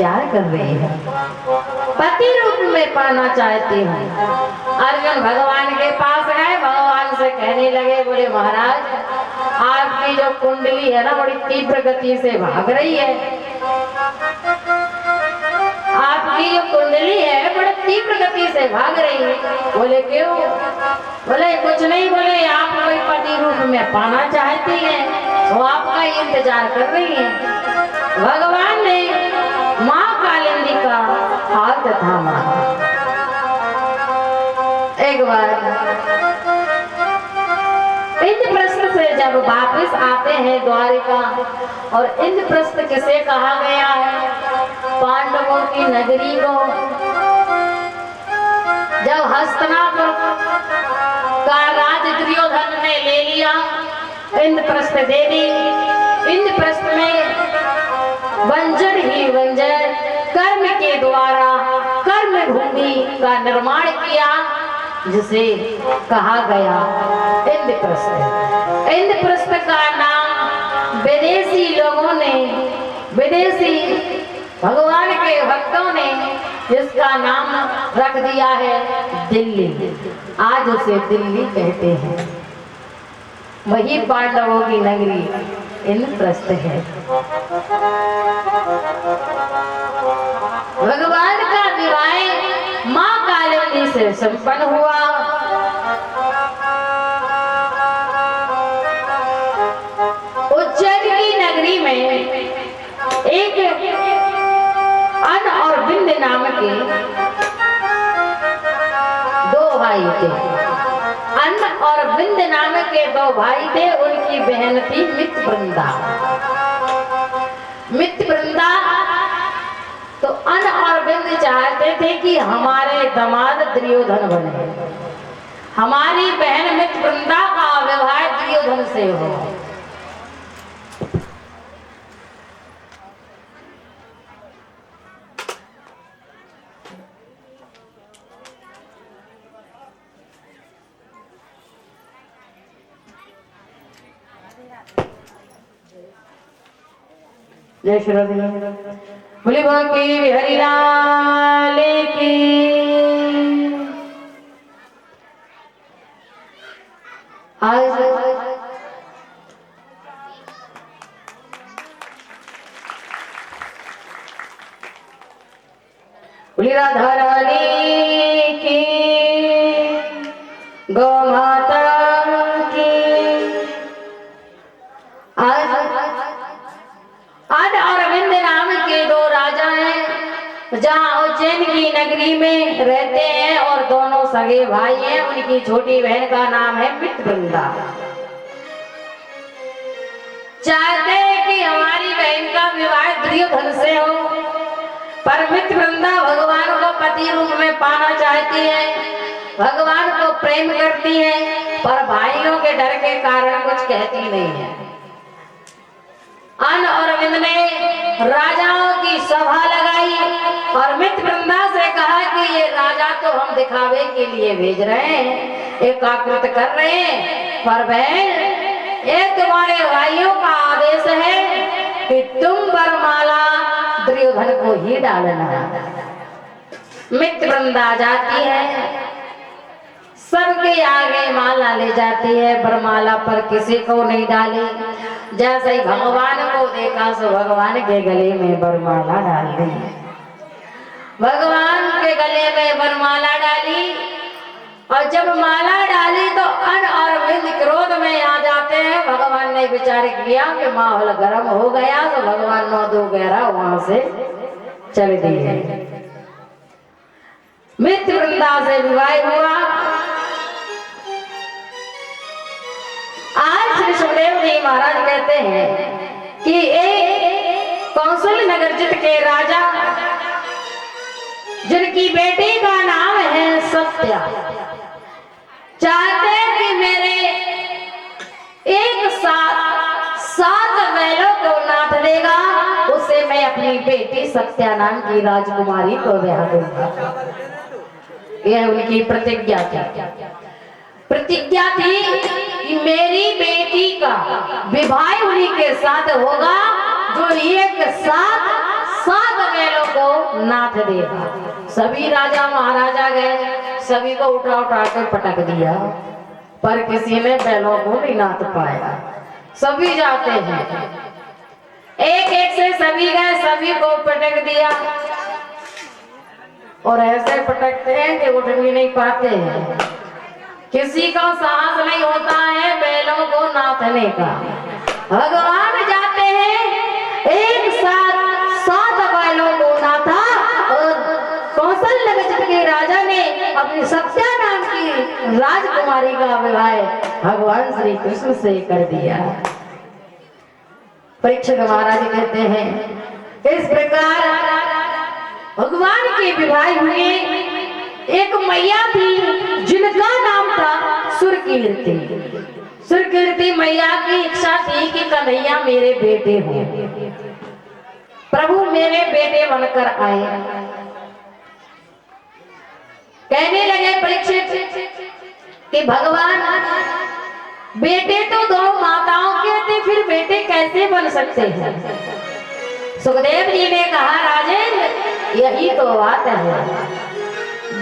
इंतजार कर रही है, पति रूप में पाना चाहती हूँ। अर्जुन भगवान के पास गए, भगवान से कहने लगे, बोले महाराज आपकी जो कुंडली है ना बड़ी तीव्र गति से भाग रही है, आपकी जो कुंडली है बड़ी तीव्र गति से भाग रही है। बोले क्यों? बोले कुछ नहीं, बोले आप कोई पति रूप में पाना चाहती हैं, वो आपका इंतजार कर रही है। भगवान ने माँ कालिंदी का हाथ थामा। एक बार इंद्रप्रस्थ से जब वापस आते हैं द्वारिका, और इंद्रप्रस्थ किसे कहा गया है? पांडवों की नगरी को। जब हस्तिनापुर का राज दुर्योधन ने ले लिया, इंद्रप्रस्थ दे दी। इंद्रप्रस्थ में वंजन ही वंजन कर्म के द्वारा कर्म भूमि का निर्माण किया, जिसे कहा गया इंद्रप्रस्थ। इंद्रप्रस्थ का नाम विदेशी लोगों ने, विदेशी भगवान के भक्तों ने जिसका नाम रख दिया है दिल्ली, आज उसे दिल्ली कहते हैं। वही पांडवों की नगरी इंद्रप्रस्थ है। भगवान का विवाह माँ कालिंदी से संपन्न हुआ। उज्जैन की नगरी में एक अन और बिंद नाम के दो भाई थे। अन और बिंद नाम के दो भाई थे, उनकी बहन थी मित्रवृंदा। मित्रवृंदा तो अन और बिंद चाहते थे कि हमारे दामाद दुर्योधन बने, हमारी बहन मित्रवृंदा का विवाह दुर्योधन से हो। जय श्री राधे। बोले बाकी बिहारी लाल की। आज बोली राधा रानी की, गौ माता की। आज और अरविंद नाम के दो राजा हैं, जहाँ उज्जैन की नगरी में रहते हैं, और दोनों सगे भाई हैं। उनकी छोटी बहन का नाम है मित्रवृंदा। चाहते हैं कि हमारी बहन का विवाह दुर्योधन से हो, पर मित्रवृंदा भगवान को पति रूप में पाना चाहती है, भगवान को प्रेम करती है, पर भाइयों के डर के कारण कुछ कहती नहीं है। अन और अरविंद ने राजाओं की सभा लगाई और मित्रवृंदा से कहा कि ये राजा तो हम दिखावे के लिए भेज रहे हैं, एकाकृत कर रहे हैं, पर बहन ये तुम्हारे भाइयों का आदेश है कि तुम वरमाला दुर्योधन को ही डालना। मित्रवृंदा जाती है, सबके आगे माला ले जाती है, वरमाला पर किसी को नहीं डाली। जैसे ही भगवान को देखा सो भगवान के गले में वरमाला डाल दी। भगवान के गले में वरमाला डाली, और जब माला डाली तो अन और बिंद क्रोध में आ जाते हैं। भगवान ने विचार किया कि माहौल गर्म हो गया, तो भगवान 9-2-11 वहां से चल दिए। मित्रवृंदा से विवाह हुआ। आज श्री सुखदेव जी महाराज कहते हैं कि एक कौशल नगर जित के राजा, जिनकी बेटी का नाम है सत्या, चाहते कि मेरे एक साथ 7 बैलों को नाथ देगा, उसे मैं अपनी बेटी सत्या नाम की राजकुमारी को ब्याह दूंगा। यह उनकी प्रतिज्ञा थी। प्रतिज्ञा थी कि मेरी बेटी का विवाह उन्हीं के साथ होगा जो एक साथ 7 बैलों को नाथ देगा। सभी राजा महाराजा गए, सभी को उठा उठा कर पटक दिया, पर किसी ने बैलों को नहीं नाथ पाया। सभी जाते हैं, एक एक से सभी गए, सभी को पटक दिया, और ऐसे पटकते हैं कि उठ भी नहीं पाते हैं। किसी का साहस नहीं होता है बैलों को नाथने का। भगवान जाते हैं, एक साथ 7 बैलों को नाथा, और कौशल्य नगर के राजा ने अपनी सत्या नाम की राजकुमारी का विवाह भगवान श्री कृष्ण से कर दिया। परीक्षित महाराज कहते हैं, इस प्रकार भगवान के विवाह हुए। एक मैया थी जिनका नाम था सुरकीर्ति। सुरकीर्ति मैया की इच्छा थी कि कन्हैया मेरे बेटे हो, प्रभु मेरे बेटे बनकर आए। कहने लगे परीक्षित कि भगवान बेटे तो 2 माताओं के थे, फिर बेटे कैसे बन सकते हैं? सुखदेव जी ने कहा, राजेंद्र यही तो बात है,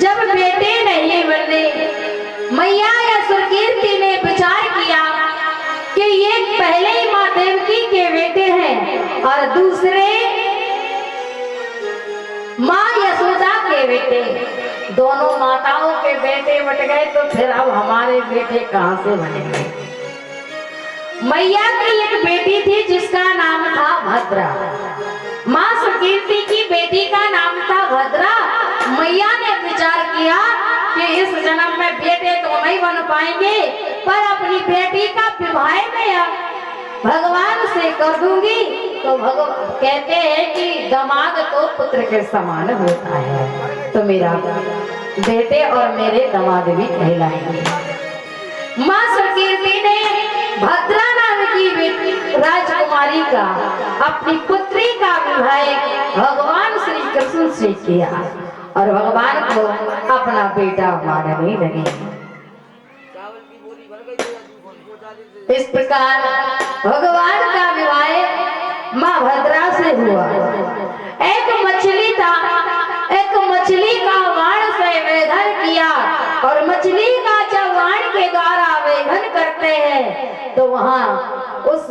जब बेटे नहीं बने, मैया या सुरकीर्ति ने विचार किया कि ये पहले ही माँ देवकी के बेटे हैं और दूसरे माँ यशोदा के बेटे, दोनों माताओं के बेटे बट गए, तो फिर अब हमारे बेटे कहां से बनेंगे? मैया की एक बेटी थी जिसका नाम था भद्रा। माँ सुकीर्ति की बेटी का नाम था भद्रा। मैया ने विचार किया कि इस जन्म में बेटे तो नहीं बन पाएंगे, पर अपनी बेटी का विवाह में भगवान से कर दूंगी। तो भगवान कहते हैं कि दामाद तो पुत्र के समान होता है, तो मेरा बेटे और मेरे दामाद भी कहलाएंगे। माँ सुकीर्ति ने भद्रा नाम की बेटी राजकुमारी का अपनी पुत्री का विवाह भगवान श्री कृष्ण से किया, और भगवान को अपना बेटा मानने लगे। इस प्रकार भगवान का विवाह माँ भद्रा से हुआ। एक मछली था, एक मछली का बाण से वेधन किया, और मछली का जब बाण के द्वारा वेधन करते हैं तो वहाँ उस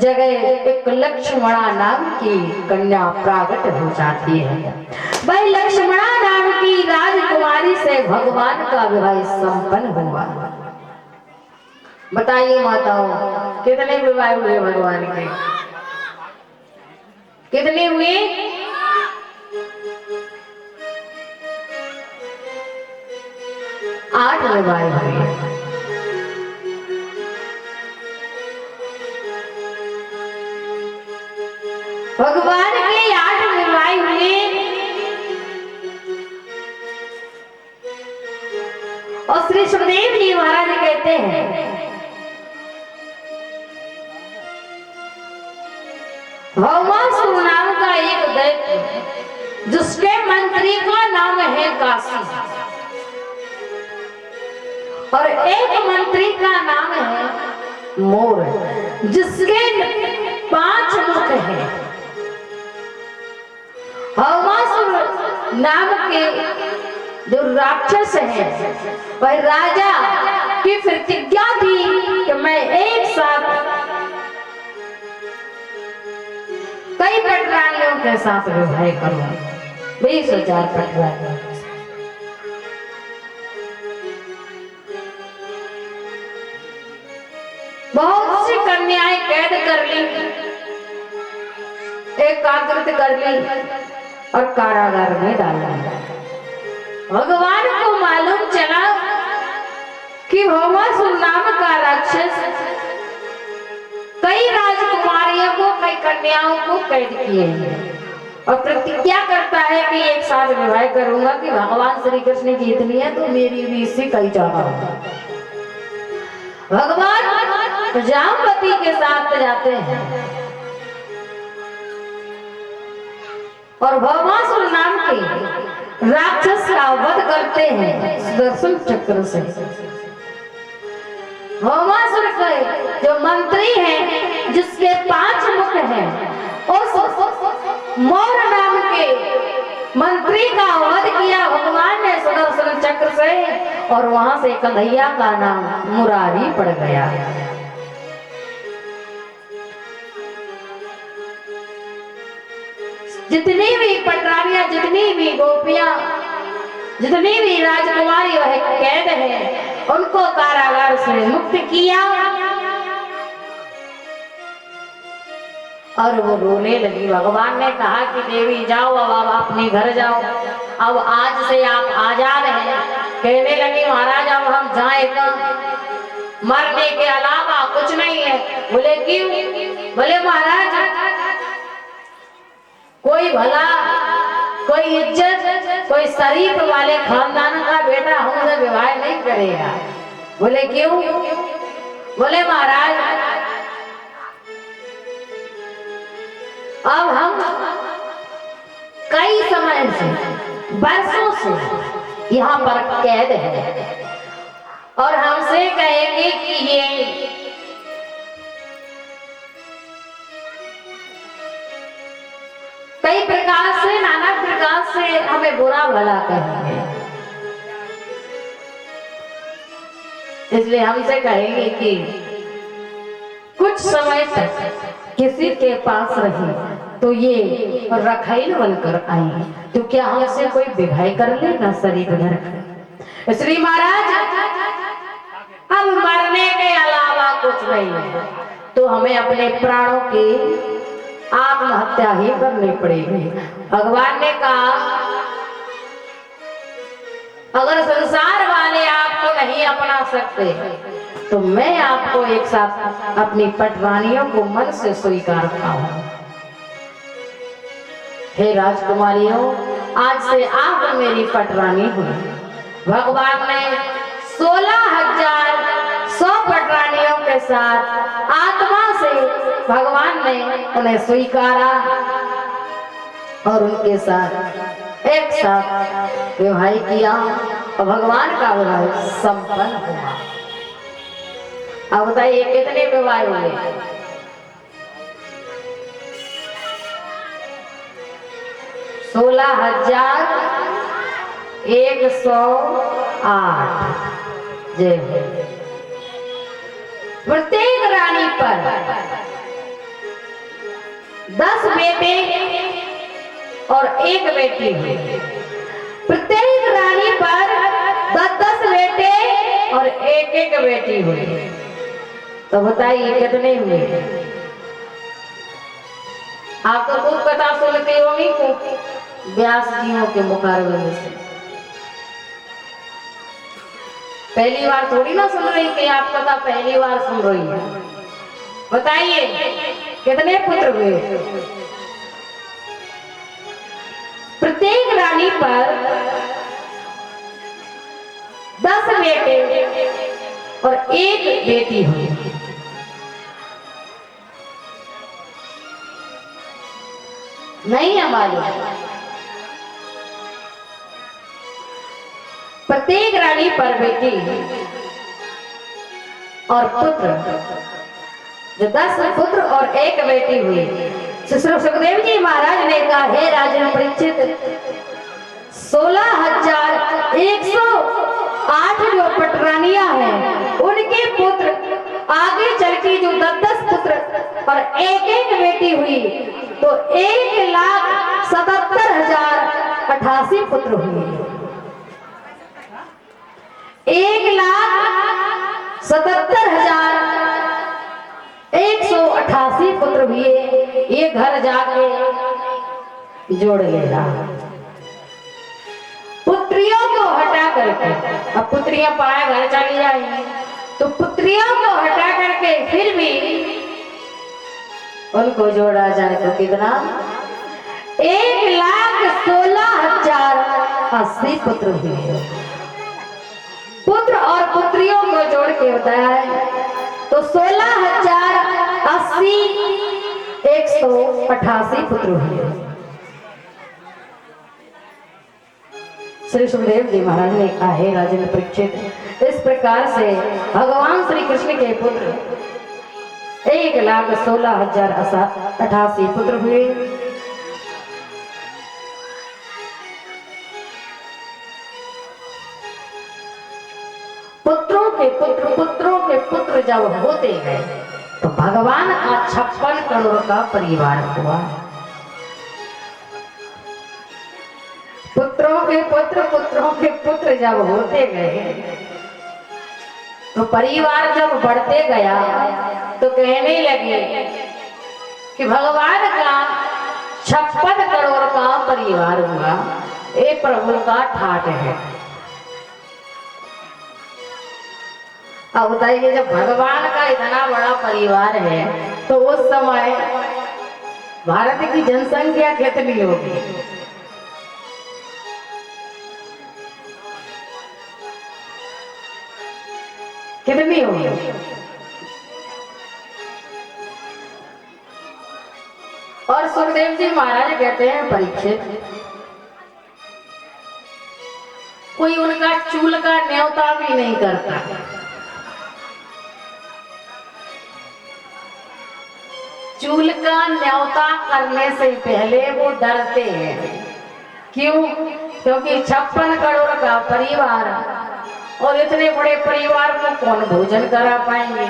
जगह एक लक्ष्मणा नाम की कन्या प्राकट हो जाती है। वह लक्ष्मणा नाम की राजकुमारी से भगवान का विवाह संपन्न हुआ। बताइए माताओं, कितने विवाह हुए भगवान के? कितने हुए? 8 विवाह हुए। भगवान के 8 विवाह हुए, और श्री सुखदेव जी महाराज कहते हैं, भौमासुर नाम का एक दैत्य जिसके मंत्री का नाम है काशी, और एक मंत्री का नाम है मोर जिसके 5 मुख हैं। भौमासुर नाम के जो राक्षस हैं, वह राजा की प्रतिज्ञा थी कि मैं एक साथ कई पटरानियों के साथ विवाह करूं, 20,000 पटरानियों। बहुत सी कन्याएं कैद कर ली, एकाग्रत कर ली और कारागार में डाला। भगवान को मालूम चला कि भौमासुर नाम का राक्षस कई राजकुमारियों को, कई कन्याओं को कैद किए हैं, और प्रतिज्ञा करता है कि एक साथ विवाह करूंगा कि भगवान श्री कृष्ण की इतनी है तो मेरी भी इससे कई ज्यादा होगा। भगवान जामवती के साथ जाते हैं और भौमासुर नाम के राक्षस का वध करते हैं सुदर्शन चक्र से। भौमासुर के जो मंत्री हैं जिसके 5 मुख हैं, उस मोर नाम के और वहां से कन्हैया का नाम मुरारी पड़ गया। जितनी भी पटरानियां, जितनी भी गोपियां, जितनी भी राजकुमारी वह कैद है, उनको कारागार से मुक्त किया और वो रोने लगी। भगवान ने कहा कि देवी जाओ, अब आप अपने घर जाओ, अब आज से आप आजाद हैं। कहने लगी महाराज अब हम जाएं तो मरने के अलावा कुछ नहीं है। बोले क्यों? बोले महाराज कोई भला, कोई इज्जत, कोई शरीफ वाले खानदान का बेटा हमसे विवाह नहीं करेगा। बोले क्यों? बोले महाराज अब हम कई समय से, बरसों से यहाँ पर कैद है और हमसे कहेंगे कि ये कई प्रकार से, नाना प्रकार से हमें बुरा भला कहेंगे, इसलिए हमसे कहेंगे कि कुछ समय तक किसी के पास रही तो ये रखैल बनकर आई, तो क्या हमसे कोई विवाह कर लेगा शरीफ घर का? श्री महाराज अब मरने के अलावा कुछ नहीं है, तो हमें अपने प्राणों की आत्महत्या ही करनी पड़ेगी। भगवान ने कहा अगर संसार वाले आपको नहीं अपना सकते तो मैं आपको एक साथ अपनी पटरानियों को मन से स्वीकारता हूं। हे राजकुमारियों, आज से आप मेरी पटरानी हुई। भगवान ने 16,100 पटरानियों के साथ आत्मा से भगवान ने उन्हें स्वीकारा और उनके साथ एक साथ विवाह किया और भगवान का विवाह संपन्न हुआ। अब बताइए कितने विवाह हुए? 16,108। जय हो। प्रत्येक रानी पर 10 बेटे और 1 बेटी हुई। प्रत्येक रानी पर 10-10 बेटे और 1-1 बेटी हुई। तो बताइए कितने हुए? आप तो खूब कथा सुनती होंगी व्यास जियों के मुकाबले से। पहली बार थोड़ी ना सुन रही कि आप कथा पहली बार सुन रही है। बताइए कितने पुत्र हुए? प्रत्येक रानी पर 10 बेटे और 1 बेटी हुई। नहीं हमारी प्रत्येक रानी पर बेटी और पुत्र, जो 10 पुत्र और 1 बेटी हुई। सुखदेव जी महाराज ने कहा हे राजन परीक्षित, 16,108 जो पटरानियां हैं उनके पुत्र आगे चल के जो 10-10 पुत्र और 1-1 बेटी हुई तो 1,77,088 पुत्र हुए। 1,77,188 पुत्र हुए। ये घर जाके जोड़ लेगा। पुत्रियों को हटा करके, अब पुत्रियां पराए घर चली जाएंगी तो पुत्रियों को हटा करके फिर भी उनको जोड़ा जाए तो कितना? 1,16,080 पुत्र हुए। पुत्र और पुत्रियों को जोड़ के बताया है तो 16,080,188 पुत्र हुए। श्री सुखदेव जी महाराज ने कहा है राजेंद्र परीक्षित, इस प्रकार से भगवान श्री कृष्ण के पुत्र 1,16,088 पुत्र हुए। पुत्रों के पुत्र जब होते गए तो भगवान का 56 करोड़ का परिवार हुआ। पुत्रों के पुत्र जब होते गए तो परिवार जब बढ़ते गया तो कहने लगे कि भगवान का 56 करोड़ का परिवार हुआ, ये प्रभु का ठाट है। अब बताइए, जब भगवान का इतना बड़ा परिवार है तो उस समय भारत की जनसंख्या कितनी होगी? कितनी होगी? और सुखदेव जी महाराज कहते हैं, परीक्षित, कोई उनका चूल का न्योता भी नहीं करता। चूल का न्योता करने से पहले वो डरते हैं। क्यों? क्योंकि 56 करोड़ का परिवार और इतने बड़े परिवार को कौन भोजन करा पाएंगे?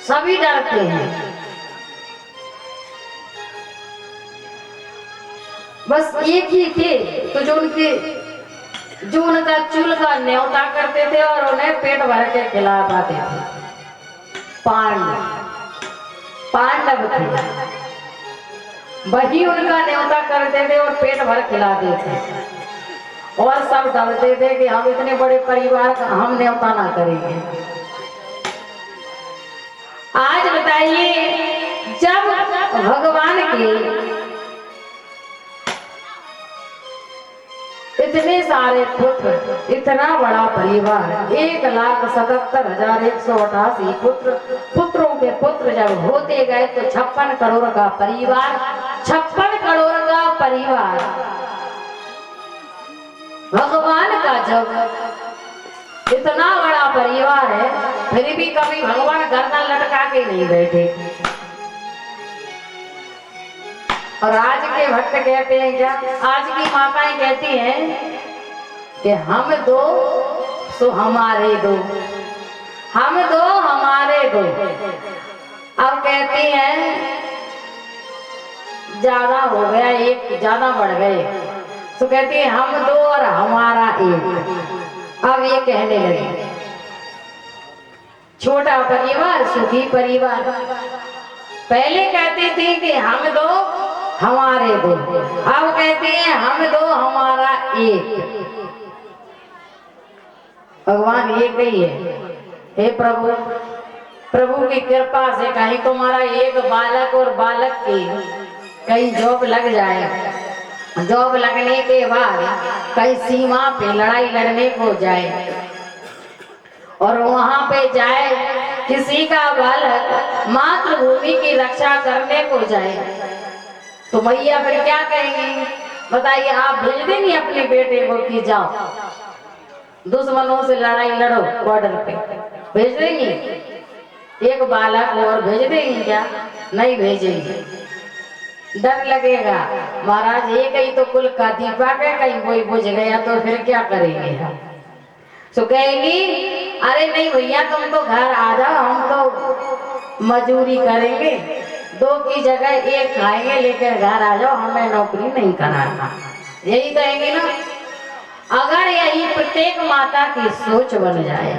सभी डरते हैं। बस एक ही थे तो जो उनका चूल का न्योता करते थे और उन्हें पेट भर के खिला पाते थे। पांडव थे, वही उनका न्योता करते थे और पेट भर खिलाते थे। और सब डरते थे कि हम इतने बड़े परिवार का हम न्योता ना करेंगे। आज बताइए, जब भगवान के इतने सारे पुत्र, इतना बड़ा परिवार, 1,77,188 पुत्रों के पुत्र जब होते गए तो 56 करोड़ का परिवार, 56 करोड़ का परिवार भगवान का जब इतना बड़ा परिवार है, फिर भी कभी भगवान गर्दन लटका के नहीं बैठे। और आज के भक्त कहते हैं क्या? आज की माताएं कहती हैं कि हम दो सो हमारे दो, हम दो हमारे दो। अब कहती हैं ज्यादा हो गया, एक ज्यादा बढ़ गए, तो कहती है हम दो और हमारा एक। अब ये कहने लगे छोटा परिवार सुखी परिवार। पहले कहती थी कि हम दो हमारे दो, अब कहते हैं हम दो हमारा एक। भगवान एक ही है। हे प्रभु, प्रभु की कृपा से कहीं तुम्हारा एक बालक और बालक की कहीं जॉब लग जाए, जॉब लगने के बाद कहीं सीमा पे लड़ाई लड़ने को जाए और वहां पे जाए किसी का बालक मातृभूमि की रक्षा करने को जाए, तो मैया फिर क्या कहेंगी? बताइए, आप भेज देंगे अपने बेटे को कि जाओ दुश्मनों से लड़ाई लड़ो बॉर्डर पे? भेज देंगी? एक बालक और भेज देंगे क्या? नहीं भेजेंगे। डर लगेगा, महाराज एक ही तो कुल का दीपक है, कहीं कोई बुझ गया तो फिर क्या करेंगे हम? तो कहेंगी अरे नहीं भैया, तुम तो घर आ जाओ, हम तो मजूरी करेंगे, दो की जगह एक खाएंगे, लेकर घर आ जाओ, हमें नौकरी नहीं कराना। यही कहेंगे ना। अगर यही प्रत्येक माता की सोच बन जाए,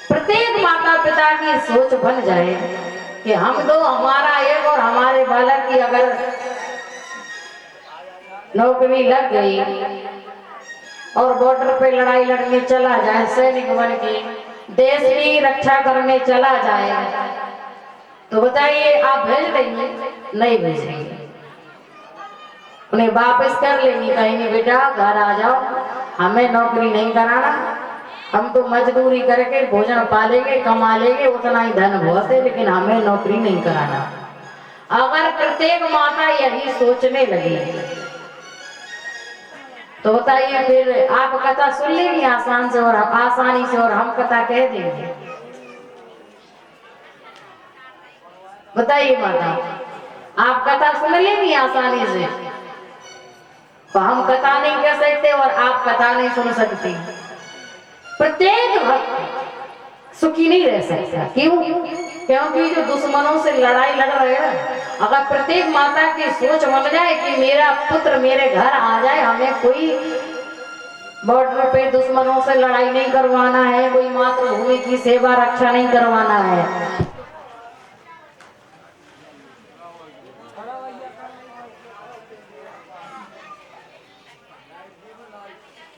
प्रत्येक माता पिता की सोच बन जाए कि हम दो हमारा एक और हमारे बालक की अगर नौकरी लग गई और बॉर्डर पे लड़ाई लड़ने चला जाए, सैनिक बन के देश की रक्षा करने चला जाए, तो बताइए आप भेज देंगे? नहीं भेजेंगे। उन्हें वापस कर लेंगे, कहेंगे बेटा घर आ जाओ, हमें नौकरी नहीं कराना, हम तो मजदूरी करके भोजन पालेंगे, कमा लेंगे, उतना ही धन बहुत है, लेकिन हमें नौकरी नहीं कराना। अगर प्रत्येक माता यही सोचने लगी तो बताइए फिर आप कथा सुन लेंगे आसानी से और हम कथा कह देंगे? बताइए माता, आप कथा सुन लेंगी आसानी से? तो हम कथा नहीं कह सकते और आप कथा नहीं सुन सकती। प्रत्येक भक्त सुखी नहीं रह सकता। क्यों? क्योंकि जो दुश्मनों से लड़ाई लड़ रहे हैं, अगर प्रत्येक माता की सोच बन जाए कि मेरा पुत्र मेरे घर आ जाए, हमें कोई बॉर्डर पे दुश्मनों से लड़ाई नहीं करवाना है, कोई मातृभूमि की सेवा रक्षा नहीं करवाना है,